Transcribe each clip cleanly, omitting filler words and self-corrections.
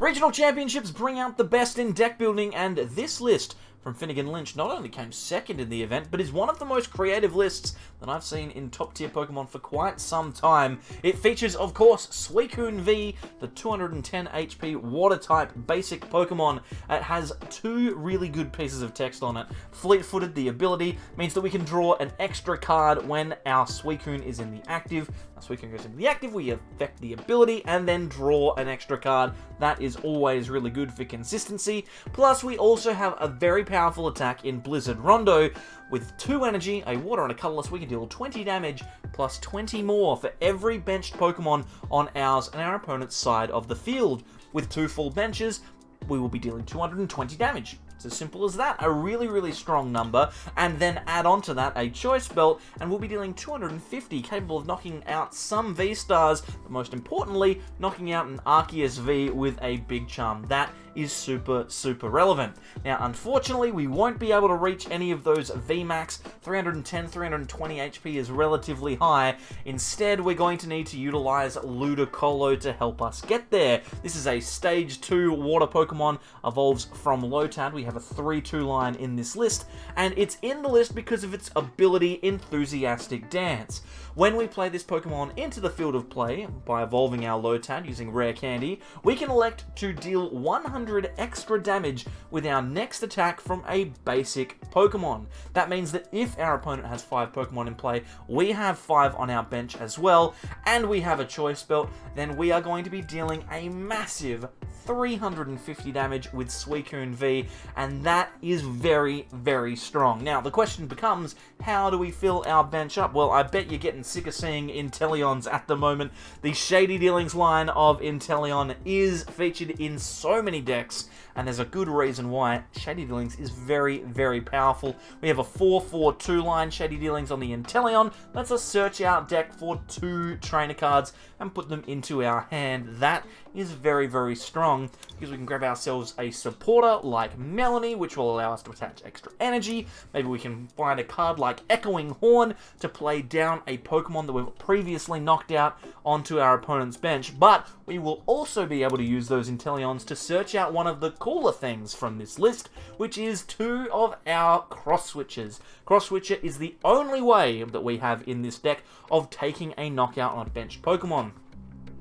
Regional Championships bring out the best in deck building, and this list from Phinnegen Lynch not only came second in the event, but is one of the most creative lists that I've seen in top-tier Pokemon for quite some time. It features, of course, Suicune V, the 210 HP Water-type basic Pokemon. It has two really good pieces of text on it. Fleet-footed, the ability, means that we can draw an extra card when our Suicune is in the active. Our Suicune goes into the active, we affect the ability, and then draw an extra card. That is always really good for consistency. Plus, we also have a very powerful attack in Blizzard Rondo. With 2 energy, a water, and a colorless, we can deal 20 damage, plus 20 more for every benched Pokemon on ours and our opponent's side of the field. With 2 full benches, we will be dealing 220 damage. It's as simple as that. A really, really strong number. And then add on to that a Choice Belt, and we'll be dealing 250, capable of knocking out some V-Stars, but most importantly, knocking out an Arceus V with a Big Charm. That is super, super relevant. Now, unfortunately, we won't be able to reach any of those VMAX. 310, 320 HP is relatively high. Instead, we're going to need to utilize Ludicolo to help us get there. This is a Stage 2 Water Pokemon, evolves from Lotad. We have a 3-2 line in this list, and it's in the list because of its ability Enthusiastic Dance. When we play this Pokemon into the field of play, by evolving our Lotad using Rare Candy, we can elect to deal 100 extra damage with our next attack from a basic Pokemon. That means that if our opponent has 5 Pokemon in play, we have 5 on our bench as well, and we have a Choice Belt, then we are going to be dealing a massive 350 damage with Suicune V, and that is very, very strong. Now, the question becomes, how do we fill our bench up? Well, I bet you're getting sick of seeing Inteleons at the moment. The Shady Dealings line of Inteleon is featured in so many decks, and there's a good reason why. Shady Dealings is very, very powerful. We have a 4-4-2 line Shady Dealings on the Inteleon. Let's us search our deck for 2 trainer cards and put them into our hand. That is very, very strong, because we can grab ourselves a supporter like Melanie, which will allow us to attach extra energy. Maybe we can find a card like Echoing Horn to play down a Pokemon that we've previously knocked out onto our opponent's bench, but we will also be able to use those Inteleons to search out one of the cooler things from this list, which is 2 of our Cross Switchers. Cross Switcher is the only way that we have in this deck of taking a knockout on a benched Pokemon.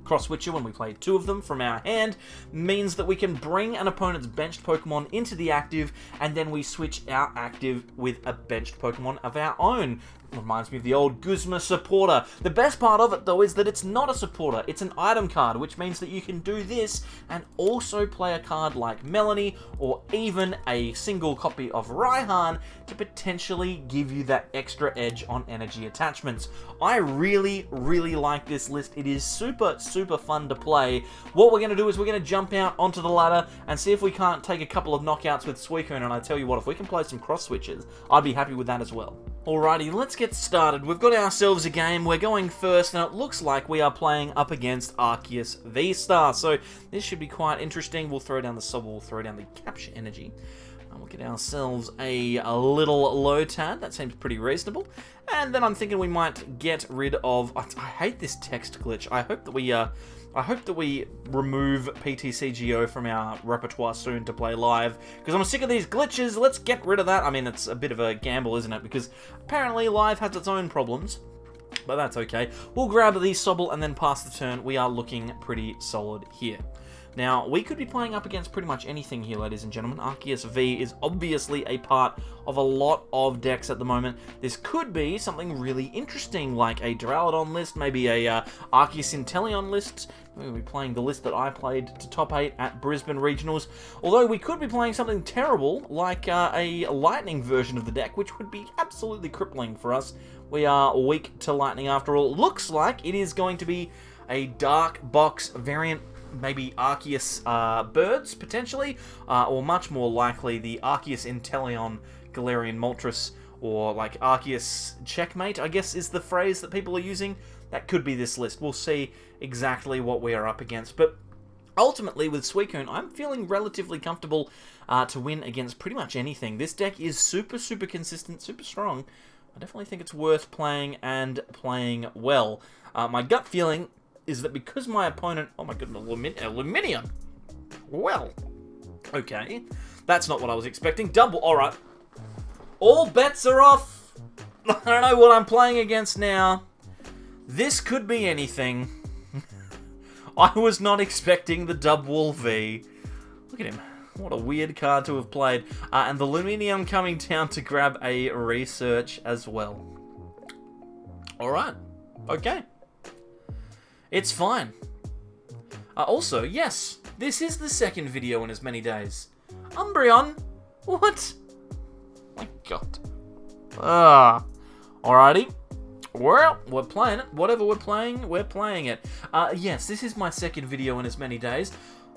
Cross Switcher, when we play 2 of them from our hand, means that we can bring an opponent's benched Pokemon into the active, and then we switch our active with a benched Pokemon of our own. Reminds me of the old Guzma supporter. The best part of it, though, is that it's not a supporter, it's an item card, which means that you can do this and also play a card like Melanie, or even a single copy of Raihan to potentially give you that extra edge on energy attachments. I really, really like this list. It is super, super fun to play. What we're going to do is we're going to jump out onto the ladder and see if we can't take a couple of knockouts with Suicune, and I tell you what, if we can play some cross switches, I'd be happy with that as well. Alrighty, let's get started. We've got ourselves a game. We're going first, and it looks like we are playing up against Arceus V-Star, so this should be quite interesting. We'll throw down the Sobble, we'll throw down the Capture Energy. We'll get ourselves a little Lotad. That seems pretty reasonable. And then I'm thinking we might get rid of... I hate this text glitch. I hope that we remove PTCGO from our repertoire soon to play live, because I'm sick of these glitches. Let's get rid of that. I mean, it's a bit of a gamble, isn't it? Because apparently live has its own problems, but that's okay. We'll grab the Sobble and then pass the turn. We are looking pretty solid here. Now, we could be playing up against pretty much anything here, ladies and gentlemen. Arceus V is obviously a part of a lot of decks at the moment. This could be something really interesting, like a Duraludon list, maybe a Arceus Inteleon list. We'll be playing the list that I played to top 8 at Brisbane Regionals. Although we could be playing something terrible, like a Lightning version of the deck, which would be absolutely crippling for us. We are weak to Lightning after all. Looks like it is going to be a Dark Box variant, maybe Arceus Birds, potentially, or much more likely the Arceus Inteleon Galarian Moltres, or like Arceus Checkmate, I guess is the phrase that people are using. That could be this list. We'll see exactly what we are up against. But ultimately, with Suicune, I'm feeling relatively comfortable to win against pretty much anything. This deck is super, super consistent, super strong. I definitely think it's worth playing, and playing well. My gut feeling is that because my opponent... Oh my goodness, aluminium! Well, okay. That's not what I was expecting. Double, alright. All bets are off. I don't know what I'm playing against now. This could be anything. I was not expecting the Dubwool V. Look at him. What a weird card to have played. And the Luminium coming down to grab a research as well. Alright. Okay. It's fine. Also, yes, this is the second video in as many days. Umbreon? What? My god. Alrighty. Well, we're playing it. Whatever we're playing it. Yes, this is my second video in as many days.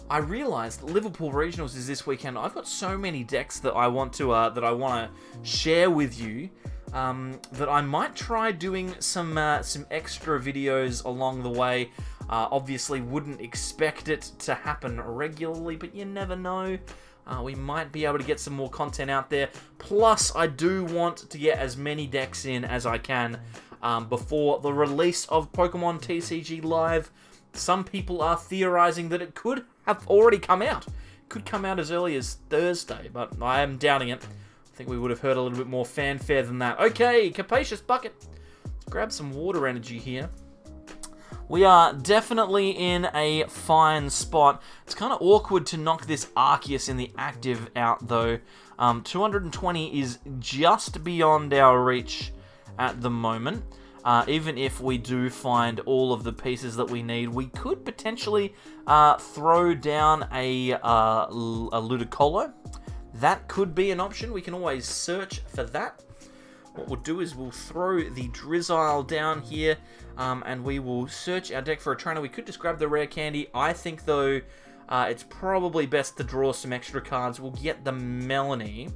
I realised that Liverpool Regionals is this weekend. I've got so many decks that I want to share with you. That I might try doing some extra videos along the way. Obviously, wouldn't expect it to happen regularly, but you never know. We might be able to get some more content out there. Plus, I do want to get as many decks in as I can before the release of Pokemon TCG Live. Some people are theorizing that it could have already come out. Could come out as early as Thursday, but I am doubting it. I think we would have heard a little bit more fanfare than that. Okay, Capacious Bucket. Let's grab some water energy here. We are definitely in a fine spot. It's kind of awkward to knock this Arceus in the active out, though. 220 is just beyond our reach at the moment. Even if we do find all of the pieces that we need, we could potentially throw down a Ludicolo. That could be an option. We can always search for that. What we'll do is we'll throw the Drizzile down here, and we will search our deck for a trainer. We could just grab the Rare Candy. I think, though, it's probably best to draw some extra cards. We'll get the Melanie.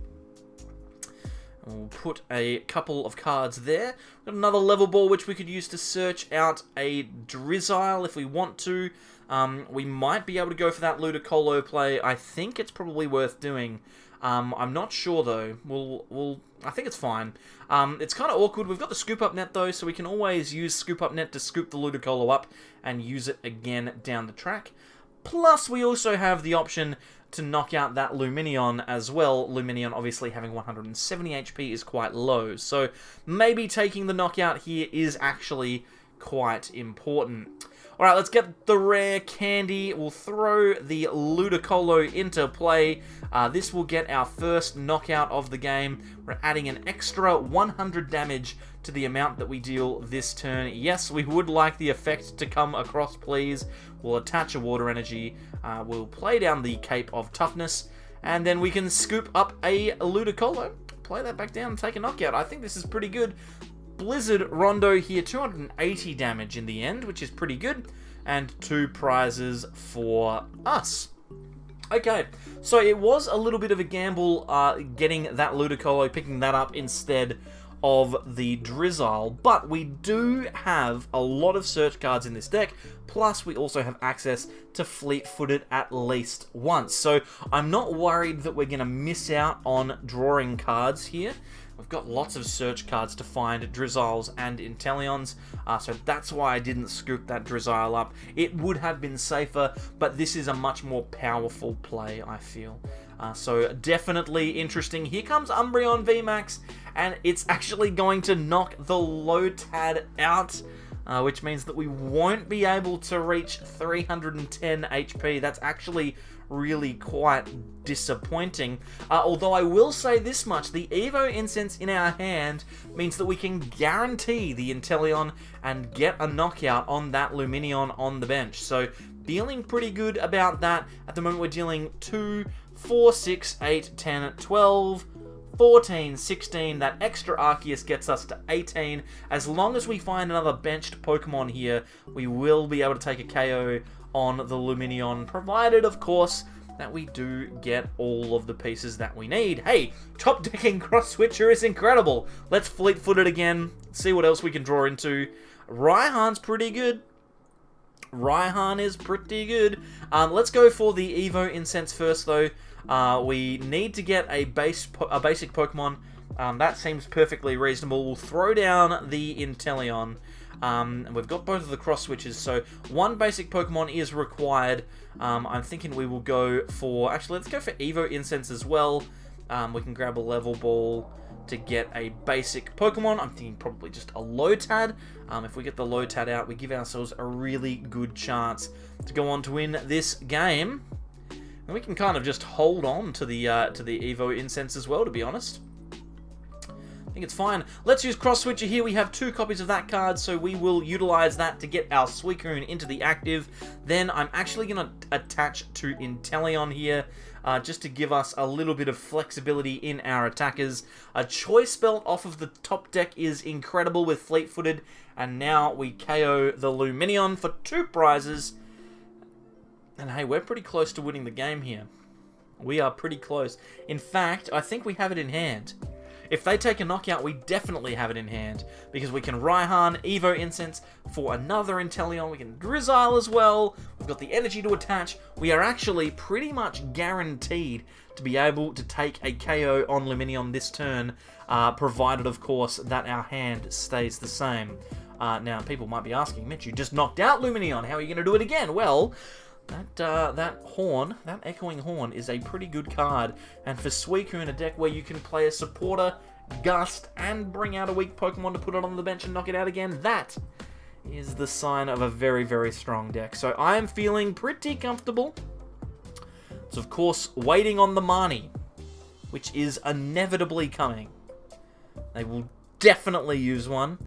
We'll put a couple of cards there. Got another Level Ball, which we could use to search out a Drizzile if we want to. We might be able to go for that Ludicolo play. I think it's probably worth doing. I'm not sure, though. I think it's fine. It's kind of awkward. We've got the Scoop Up Net, though, so we can always use Scoop Up Net to scoop the Ludicolo up and use it again down the track. Plus, we also have the option to knock out that Lumineon as well. Lumineon, obviously, having 170 HP is quite low, so maybe taking the knockout here is actually quite important. Alright, let's get the Rare Candy. We'll throw the Ludicolo into play. This will get our first knockout of the game. We're adding an extra 100 damage to the amount that we deal this turn. Yes, we would like the effect to come across, please. We'll attach a Water Energy. We'll play down the Cape of Toughness. And then we can scoop up a Ludicolo. Play that back down and take a knockout. I think this is pretty good. Blizzard Rondo here, 280 damage in the end, which is pretty good, and 2 prizes for us. Okay, so it was a little bit of a gamble getting that Ludicolo, picking that up instead of the Drizzile, but we do have a lot of search cards in this deck, plus we also have access to fleet-footed at least once, so I'm not worried that we're going to miss out on drawing cards here. We've got lots of search cards to find Drizziles and Inteleons, so that's why I didn't scoop that Drizzile up. It would have been safer, but this is a much more powerful play, I feel. So definitely interesting. Here comes Umbreon VMAX, and it's actually going to knock the Lotad out, which means that we won't be able to reach 310 HP. That's actually really quite disappointing. Although I will say this much, the Evo Incense in our hand means that we can guarantee the Inteleon and get a knockout on that Lumineon on the bench. So feeling pretty good about that. At the moment we're dealing 2, 4, 6, 8, 10, 12, 14, 16, that extra Arceus gets us to 18. As long as we find another benched Pokemon here, we will be able to take a KO on the Lumineon, provided, of course, that we do get all of the pieces that we need. Hey, top decking Cross Switcher is incredible. Let's fleet-foot it again, see what else we can draw into. Raihan's pretty good. Raihan is pretty good. Let's go for the Evo Incense first, though. We need to get a basic Pokemon. That seems perfectly reasonable. We'll throw down the Inteleon. And we've got both of the cross switches, so one basic Pokemon is required. I'm thinking we will go for... Actually, let's go for Evo Incense as well. We can grab a Level Ball to get a basic Pokemon. I'm thinking probably just a Lotad. If we get the Lotad out, we give ourselves a really good chance to go on to win this game. And we can kind of just hold on to the Evo Incense as well, to be honest. I think it's fine. Let's use Cross Switcher here. We have 2 copies of that card, so we will utilize that to get our Suicune into the active. Then I'm actually going to attach to Inteleon here, just to give us a little bit of flexibility in our attackers. A Choice Belt off of the top deck is incredible with Fleet-Footed, and now we KO the Lumineon for 2 prizes. And hey, we're pretty close to winning the game here. We are pretty close. In fact, I think we have it in hand. If they take a knockout, we definitely have it in hand, because we can Raihan, Evo Incense for another Inteleon, we can Drizzile as well, we've got the energy to attach. We are actually pretty much guaranteed to be able to take a KO on Lumineon this turn, provided, of course, that our hand stays the same. Now, people might be asking, Mitch, you just knocked out Lumineon, how are you going to do it again? Well... That horn, that Echoing Horn, is a pretty good card. And for Suicune, a deck where you can play a supporter, gust, and bring out a weak Pokemon to put it on the bench and knock it out again, that is the sign of a very, very strong deck. So I am feeling pretty comfortable. It's, of course, waiting on the Marnie, which is inevitably coming. They will definitely use one.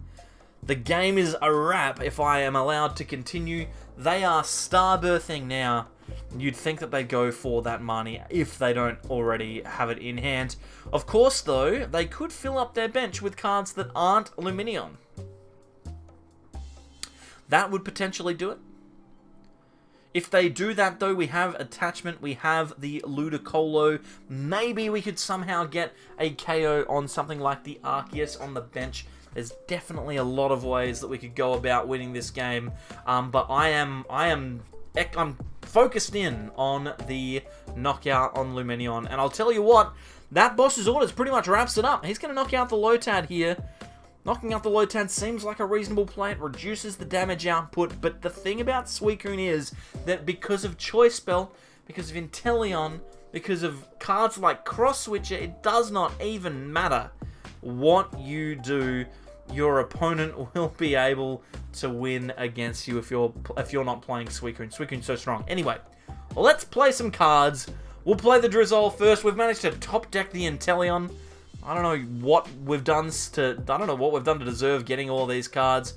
The game is a wrap if I am allowed to continue. They are star-birthing now. You'd think that they'd go for that money if they don't already have it in hand. Of course, though, they could fill up their bench with cards that aren't Lumineon. That would potentially do it. If they do that, though, we have attachment, we have the Ludicolo. Maybe we could somehow get a KO on something like the Arceus on the bench. There's definitely a lot of ways that we could go about winning this game, but I'm focused in on the knockout on Lumineon, and I'll tell you what, that boss's orders pretty much wraps it up. He's going to knock out the Lotad here. Knocking out the Lotad seems like a reasonable play. It reduces the damage output, but the thing about Suicune is that because of Choice Belt, because of Inteleon, because of cards like Cross Switcher, it does not even matter what you do. Your opponent will be able to win against you if you're not playing Suicune. Suicune's so strong. Anyway, let's play some cards. We'll play the Drizzile first. We've managed to top deck the Inteleon. I don't know what we've done to deserve getting all these cards.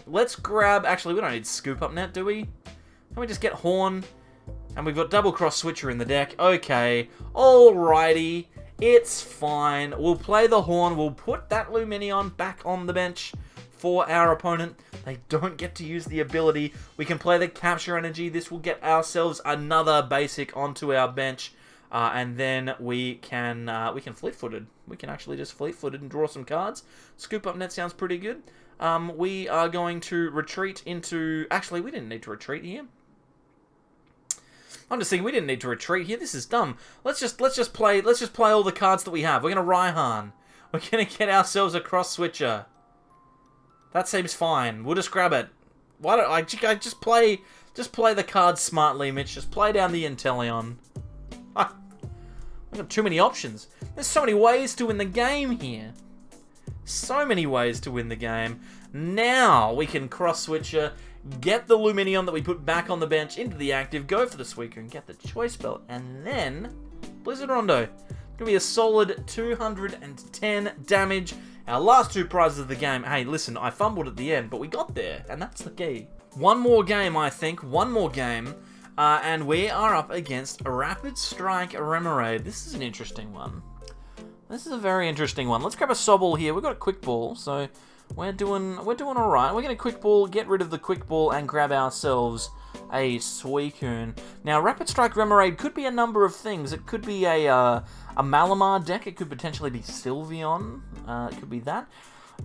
Let's grab... Actually, we don't need Scoop Up Net, do we? Can we just get Horn? And we've got double Cross Switcher in the deck. Okay. Alrighty. It's fine. We'll play the Horn. We'll put that Lumineon back on the bench for our opponent. They don't get to use the ability. We can play the Capture Energy. This will get ourselves another basic onto our bench. And then we can Fleet-Footed. We can actually just Fleet-Footed and draw some cards. Scoop Up Net sounds pretty good. We are going to retreat into... Actually, we didn't need to retreat here. I'm just thinking we didn't need to retreat here. This is dumb. Let's just play all the cards that we have. We're gonna Raihan. We're gonna get ourselves a Cross Switcher. That seems fine. We'll just grab it. Why don't I just play the cards smartly, Mitch? Just play down the Inteleon. I've got too many options. There's so many ways to win the game here. So many ways to win the game. Now we can Cross Switcher. Get the Lumineon that we put back on the bench into the active, go for the Suicune, get the Choice Belt, and then Blizzard Rondo. It's going to be a solid 210 damage. Our last 2 prizes of the game. Hey, listen, I fumbled at the end, but we got there, and that's the key. One more game, I think. One more game, and we are up against a Rapid Strike Remoraid. This is an interesting one. This is a very interesting one. Let's grab a Sobble here. We've got a Quick Ball, so... We're doing alright. We're going to Quick Ball, get rid of the Quick Ball, and grab ourselves a Suicune. Now, Rapid Strike Remoraid could be a number of things. It could be a Malamar deck. It could potentially be Sylveon. It could be that.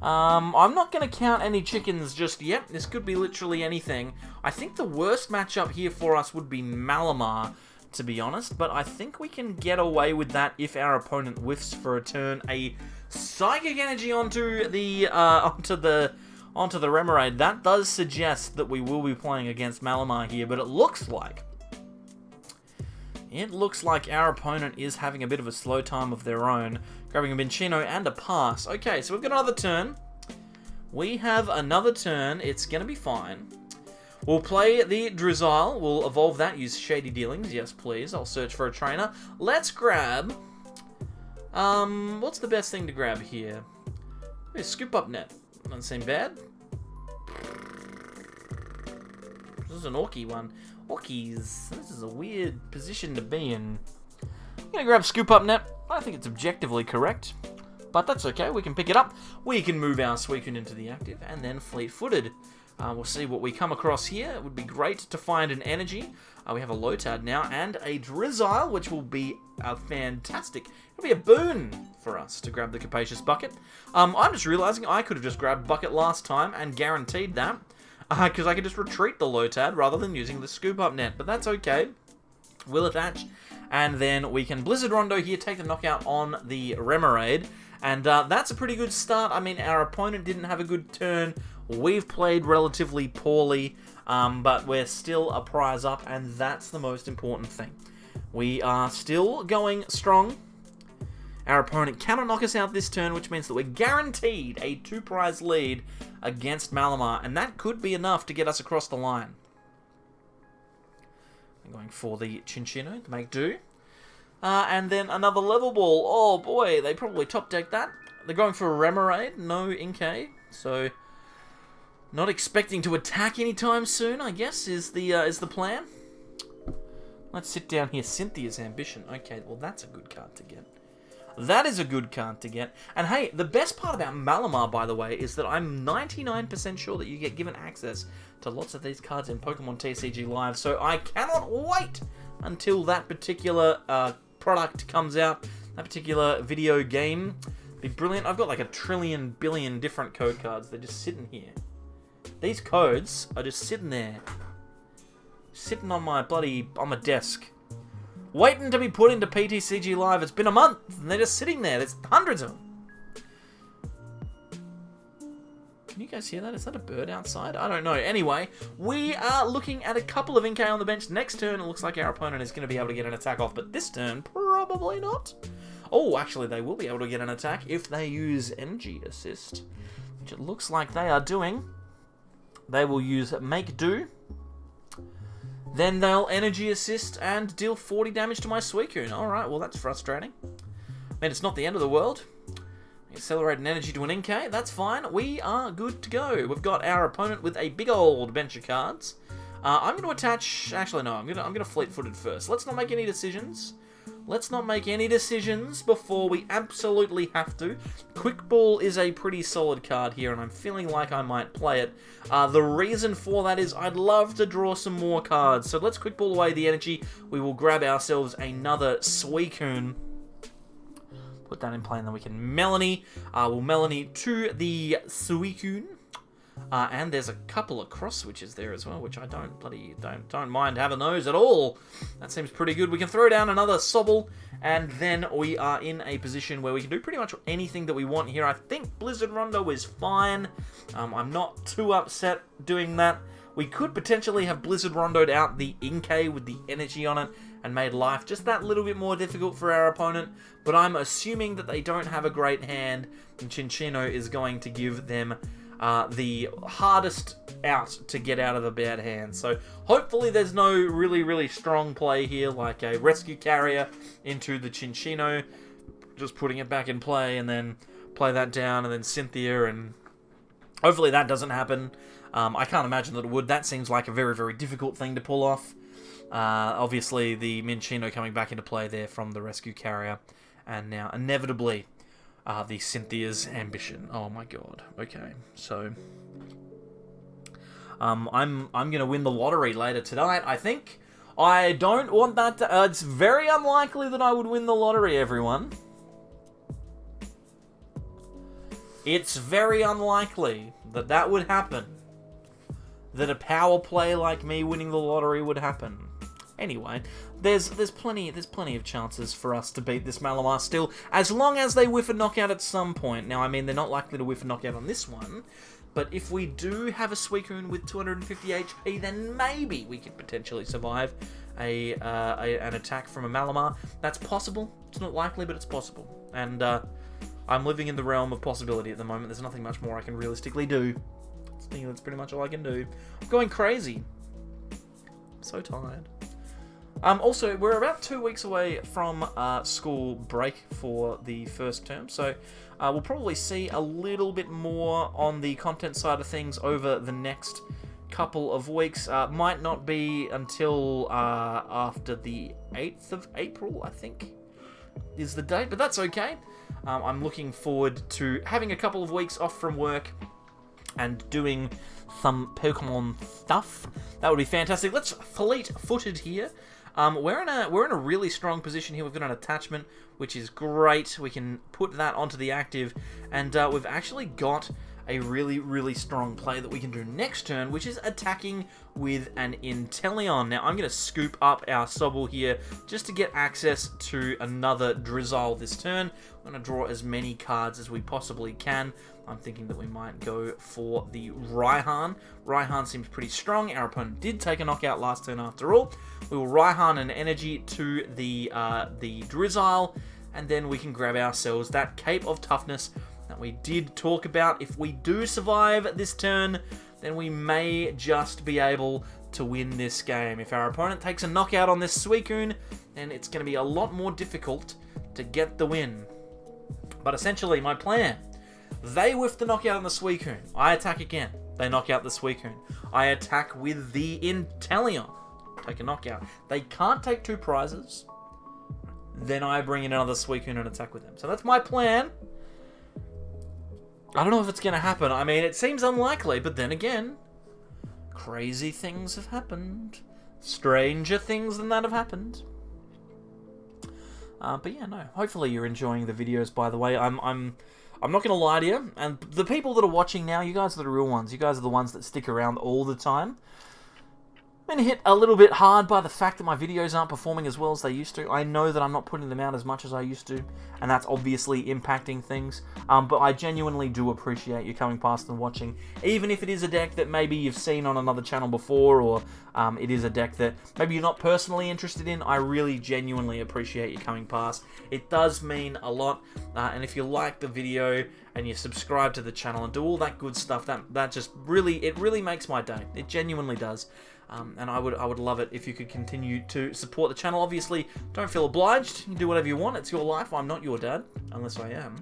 I'm not going to count any chickens just yet. This could be literally anything. I think the worst matchup here for us would be Malamar, to be honest. But I think we can get away with that if our opponent whiffs for a turn. A Psychic Energy onto the onto the Remoraid. That does suggest that we will be playing against Malamar here, but it looks like our opponent is having a bit of a slow time of their own, grabbing a Minccino and a pass. Okay, so we've got another turn. We have another turn. It's going to be fine. We'll play the Drizzile. We'll evolve that. Use Shady Dealings. Yes, please. I'll search for a trainer. Let's grab... what's the best thing to grab here? Scoop Up Net. Doesn't seem bad. This is an Orky one. Orkies. This is a weird position to be in. I'm going to grab Scoop Up Net. I think it's objectively correct, but that's okay. We can pick it up. We can move our Suicune into the active, and then Fleet-Footed. We'll see what we come across here. It would be great to find an energy. We have a Lotad now, and a Drizzile, which will be fantastic. It'll be a boon for us to grab the Capacious Bucket. I'm just realizing I could have just grabbed Bucket last time and guaranteed that, because I could just retreat the Lotad rather than using the Scoop Up Net, but that's okay. We'll attach, and then we can Blizzard Rondo here, take the knockout on the Remoraid, and that's a pretty good start. I mean, our opponent didn't have a good turn. We've played relatively poorly, but we're still a prize up, and that's the most important thing. We are still going strong. Our opponent cannot knock us out this turn, which means that we're guaranteed a 2-prize lead against Malamar, and that could be enough to get us across the line. I'm going for the Cinccino to make do. And then another Level Ball. Oh boy, they probably top-decked that. They're going for a Remoraid, no Inkay, so... Not expecting to attack anytime soon, I guess, is the plan. Let's sit down here. Cynthia's Ambition. Okay, well, that's a good card to get. That is a good card to get. And hey, the best part about Malamar, by the way, is that I'm 99% sure that you get given access to lots of these cards in Pokemon TCG Live, so I cannot wait until that particular product comes out, that particular video game. It'd be brilliant. I've got like 1 trillion billion different code cards. They're just sitting here. These codes are just sitting there. Sitting on my desk. Waiting to be put into PTCG Live. It's been a month, and they're just sitting there. There's hundreds of them. Can you guys hear that? Is that a bird outside? I don't know. Anyway, we are looking at a couple of Inkay on the bench. Next turn, it looks like our opponent is going to be able to get an attack off, but this turn, probably not. Oh, actually, they will be able to get an attack if they use Energy Assist, which it looks like they are doing. They will use Make Do. Then they'll Energy Assist and deal 40 damage to my Suicune. Alright, well that's frustrating. I mean, it's not the end of the world. Accelerate an energy to an Inkay. That's fine. We are good to go. We've got our opponent with a big old bench of cards. I'm going to attach... Actually, no. I'm going to Fleet-Footed first. Let's not make any decisions. Let's not make any decisions before we absolutely have to. Quick Ball is a pretty solid card here, and I'm feeling like I might play it. The reason for that is I'd love to draw some more cards. So let's Quick Ball away the energy. We will grab ourselves another Suicune. Put that in play, and then we can Melanie. We'll Melanie to the Suicune. And there's a couple of cross switches there as well, which I don't mind having those at all. That seems pretty good. We can throw down another Sobble, and then we are in a position where we can do pretty much anything that we want here. I think Blizzard Rondo is fine. I'm not too upset doing that. We could potentially have Blizzard Rondo'd out the Inkay with the energy on it and made life just that little bit more difficult for our opponent, but I'm assuming that they don't have a great hand, and Cinccino is going to give them the hardest out to get out of a bad hand. So hopefully there's no really, really strong play here, like a Rescue Carrier into the Cinccino, just putting it back in play, and then play that down, and then Cynthia, and hopefully that doesn't happen. I can't imagine that it would. That seems like a very, very difficult thing to pull off. Obviously the Minccino coming back into play there from the Rescue Carrier, and now inevitably the Cynthia's Ambition. Oh my god. Okay, so I'm gonna win the lottery later tonight, I think. I don't want that to... it's very unlikely that I would win the lottery, everyone. It's very unlikely that that would happen. That a power play like me winning the lottery would happen. Anyway, there's plenty of chances for us to beat this Malamar still, as long as they whiff a knockout at some point. Now, I mean, they're not likely to whiff a knockout on this one, But if we do have a Suicune with 250 HP, then maybe we could potentially survive an attack from a Malamar. That's possible. It's not likely, but it's possible. And I'm living in the realm of possibility at the moment. There's nothing much more I can realistically do. I think that's pretty much all I can do. I'm going crazy. I'm so tired. Also, we're about 2 weeks away from school break for the first term, so we'll probably see a little bit more on the content side of things over the next couple of weeks. Might not be until after the 8th of April, I think, is the date, but that's okay. I'm looking forward to having a couple of weeks off from work and doing some Pokemon stuff. That would be fantastic. Let's fleet-footed here. We're in a really strong position here. We've got an attachment, which is great. We can put that onto the active, and we've actually got a really, really strong play that we can do next turn, which is attacking with an Inteleon. Now, I'm going to scoop up our Sobble here just to get access to another Drizzile this turn. I'm going to draw as many cards as we possibly can. I'm thinking that we might go for the Raihan. Raihan seems pretty strong. Our opponent did take a knockout last turn after all. We will Raihan an energy to the Drizzile, and then we can grab ourselves that Cape of Toughness that we did talk about. If we do survive this turn, then we may just be able to win this game. If our opponent takes a knockout on this Suicune, then it's going to be a lot more difficult to get the win. But essentially, my plan: they whiff the knockout on the Suicune. I attack again. They knock out the Suicune. I attack with the Inteleon. Take a knockout. They can't take 2 prizes. Then I bring in another Suicune and attack with them. So that's my plan. I don't know if it's going to happen. I mean, it seems unlikely, but then again, crazy things have happened. Stranger things than that have happened. But yeah, no. Hopefully you're enjoying the videos, by the way. I'm not going to lie to you. And the people that are watching now, you guys are the real ones. You guys are the ones that stick around all the time. I've been hit a little bit hard by the fact that my videos aren't performing as well as they used to. I know that I'm not putting them out as much as I used to, and that's obviously impacting things. But I genuinely do appreciate you coming past and watching, even if it is a deck that maybe you've seen on another channel before, or it is a deck that maybe you're not personally interested in. I really genuinely appreciate you coming past. It does mean a lot, and if you like the video and you subscribe to the channel and do all that good stuff, that just really makes my day. It genuinely does. And I would love it if you could continue to support the channel. Obviously, don't feel obliged. You can do whatever you want. It's your life. I'm not your dad, unless I am.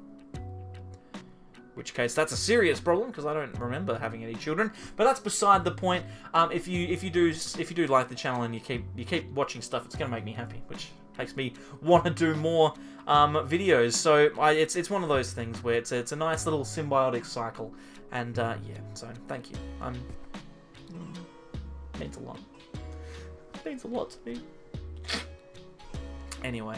In which case, that's a serious problem because I don't remember having any children. But that's beside the point. If you do like the channel and you keep watching stuff, it's gonna make me happy, which makes me want to do more videos. So it's one of those things where it's a nice little symbiotic cycle. And yeah, so thank you. Means a lot. Means a lot to me. Anyway,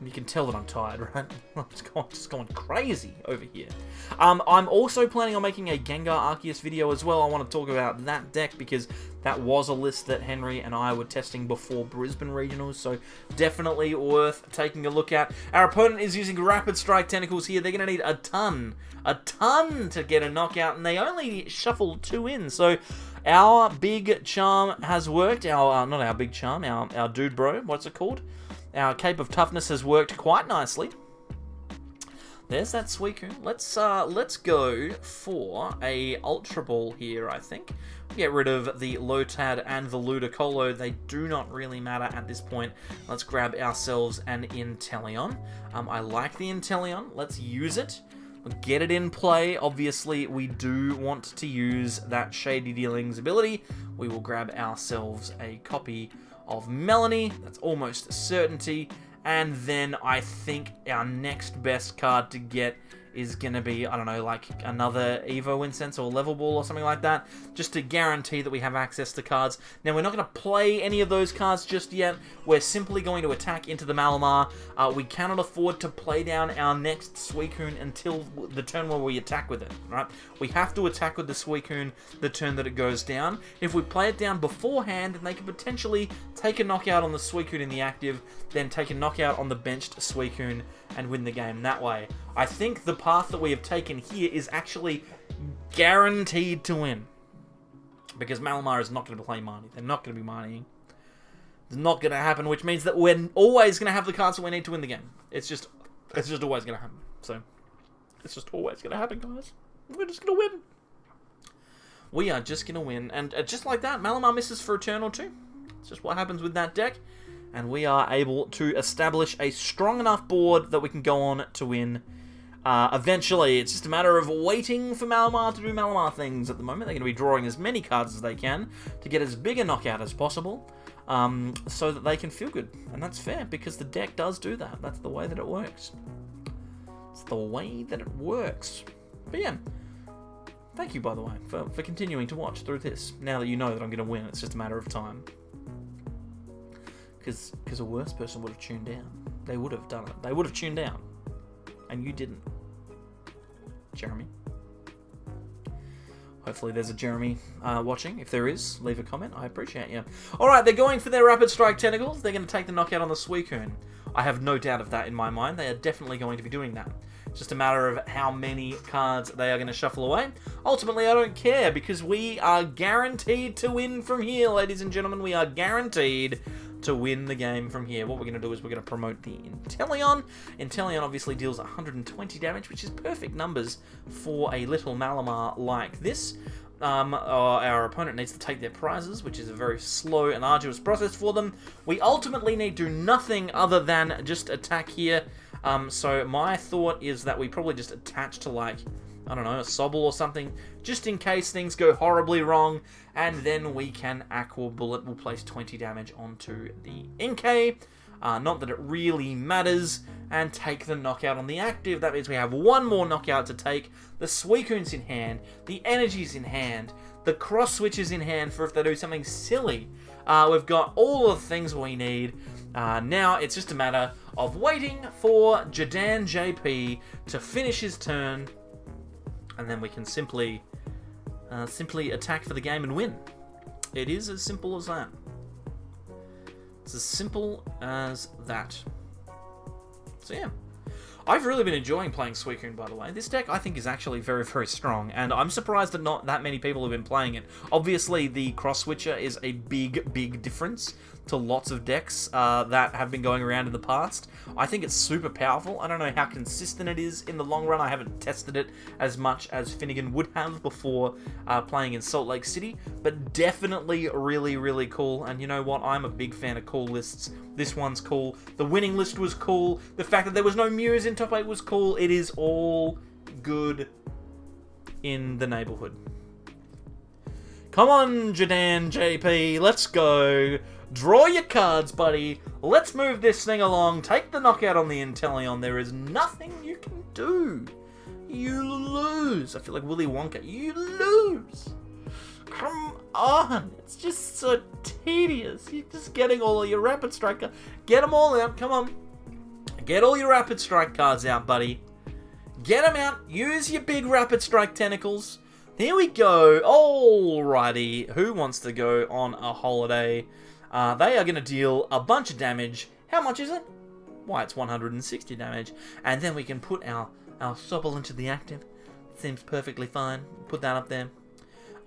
you can tell that I'm tired, right? I'm just going crazy over here. I'm also planning on making a Gengar Arceus video as well. I want to talk about that deck because that was a list that Henry and I were testing before Brisbane Regionals, so definitely worth taking a look at. Our opponent is using Rapid Strike Tentacles here. They're going to need a ton to get a knockout, and they only shuffled 2 in, so our big charm has worked. Not our big charm, our dude bro, what's it called? Our Cape of Toughness has worked quite nicely. There's that Suicune. Let's go for a Ultra Ball here, I think. Get rid of the Lotad and the Ludicolo. They do not really matter at this point. Let's grab ourselves an Inteleon. I like the Inteleon. Let's use it. Get it in play. Obviously, we do want to use that Shady Dealings ability. We will grab ourselves a copy of Melanie. That's almost certainty. And then I think our next best card to get is going to be, I don't know, like another Evo Incense or Level Ball or something like that, just to guarantee that we have access to cards. Now, we're not going to play any of those cards just yet. We're simply going to attack into the Malamar. We cannot afford to play down our next Suicune until the turn where we attack with it, right? We have to attack with the Suicune the turn that it goes down. If we play it down beforehand, then they can potentially take a knockout on the Suicune in the active, then take a knockout on the benched Suicune and win the game that way. I think the path that we have taken here is actually guaranteed to win. Because Malamar is not going to play Marnie. They're not going to be Marnieing. It's not going to happen, which means that we're always going to have the cards that we need to win the game. It's just always going to happen. So, it's just always going to happen, guys. We're just going to win. We are just going to win. And just like that, Malamar misses for a turn or two. It's just what happens with that deck. And we are able to establish a strong enough board that we can go on to win. Eventually, it's just a matter of waiting for Malamar to do Malamar things at the moment. They're going to be drawing as many cards as they can to get as big a knockout as possible. So that they can feel good. And that's fair, because the deck does do that. That's the way that it works. It's the way that it works. But yeah, thank you, by the way, for continuing to watch through this. Now that you know that I'm going to win, it's just a matter of time. Because a worse person would have tuned down. They would have done it. They would have tuned down. And you didn't. Jeremy. Hopefully there's a Jeremy watching. If there is, leave a comment. I appreciate you. Alright, they're going for their Rapid Strike Tentacles. They're going to take the knockout on the Suicune. I have no doubt of that in my mind. They are definitely going to be doing that. It's just a matter of how many cards they are going to shuffle away. Ultimately, I don't care, because we are guaranteed to win from here, ladies and gentlemen. We are guaranteed to win the game from here. What we're going to do is we're going to promote the Inteleon. Inteleon obviously deals 120 damage, which is perfect numbers for a little Malamar like this. Our opponent needs to take their prizes, which is a very slow and arduous process for them. We ultimately need to do nothing other than just attack here. So my thought is that we probably just attach to, like, I don't know, a Sobble or something, just in case things go horribly wrong, and then we can Aqua Bullet. We'll place 20 damage onto the Inkay, not that it really matters, and take the knockout on the active. That means we have one more knockout to take. The Suicune's in hand, the Energy's in hand, the Cross Switcher's in hand for if they do something silly. We've got all the things we need. Now it's just a matter of waiting for Jadan JP to finish his turn, and then we can simply attack for the game and win. It is as simple as that. It's as simple as that. So yeah. I've really been enjoying playing Suicune, by the way. This deck, I think, is actually very, very strong, and I'm surprised that not that many people have been playing it. Obviously, the Cross Switcher is a big, big difference to lots of decks that have been going around in the past. I think it's super powerful. I don't know how consistent it is in the long run. I haven't tested it as much as Phinnegen would have before playing in Salt Lake City, but definitely really, really cool. And you know what? I'm a big fan of cool lists. This one's cool. The winning list was cool. The fact that there was no Muse in top 8 was cool. It is all good in the neighborhood. Come on, Jadan JP. Let's go. Draw your cards, buddy. Let's move this thing along. Take the knockout on the Inteleon. There is nothing you can do. You lose. I feel like Willy Wonka. You lose. Come on. It's just so tedious. You're just getting all of your Rapid Strike cards. Get them all out. Come on. Get all your Rapid Strike cards out, buddy. Get them out. Use your big Rapid Strike tentacles. Here we go. Alrighty. Who wants to go on a holiday? They are going to deal a bunch of damage. How much is it? Why, it's 160 damage. And then we can put our Sobble into the active. Seems perfectly fine. Put that up there.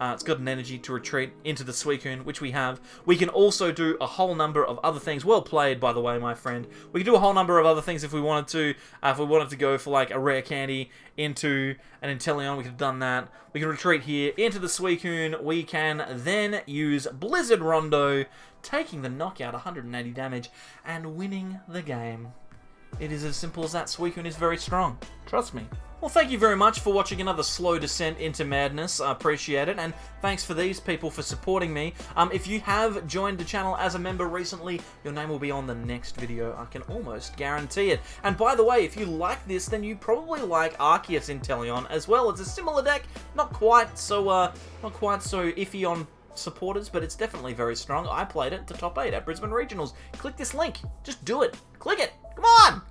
It's got an energy to retreat into the Suicune, which we have. We can also do a whole number of other things. Well played, by the way, my friend. We can do a whole number of other things if we wanted to. If we wanted to go for like a Rare Candy into an Inteleon, we could have done that. We can retreat here into the Suicune. We can then use Blizzard Rondo, taking the knockout, 180 damage, and winning the game. It is as simple as that. Suicune is very strong. Trust me. Well, thank you very much for watching another slow descent into madness. I appreciate it, and thanks for these people for supporting me. If you have joined the channel as a member recently, your name will be on the next video. I can almost guarantee it. And by the way, if you like this, then you probably like Arceus Inteleon as well. It's a similar deck, not quite so iffy on supporters, but it's definitely very strong. I played it to top 8 at Brisbane Regionals. Click this link. Just do it. Click it. Come on!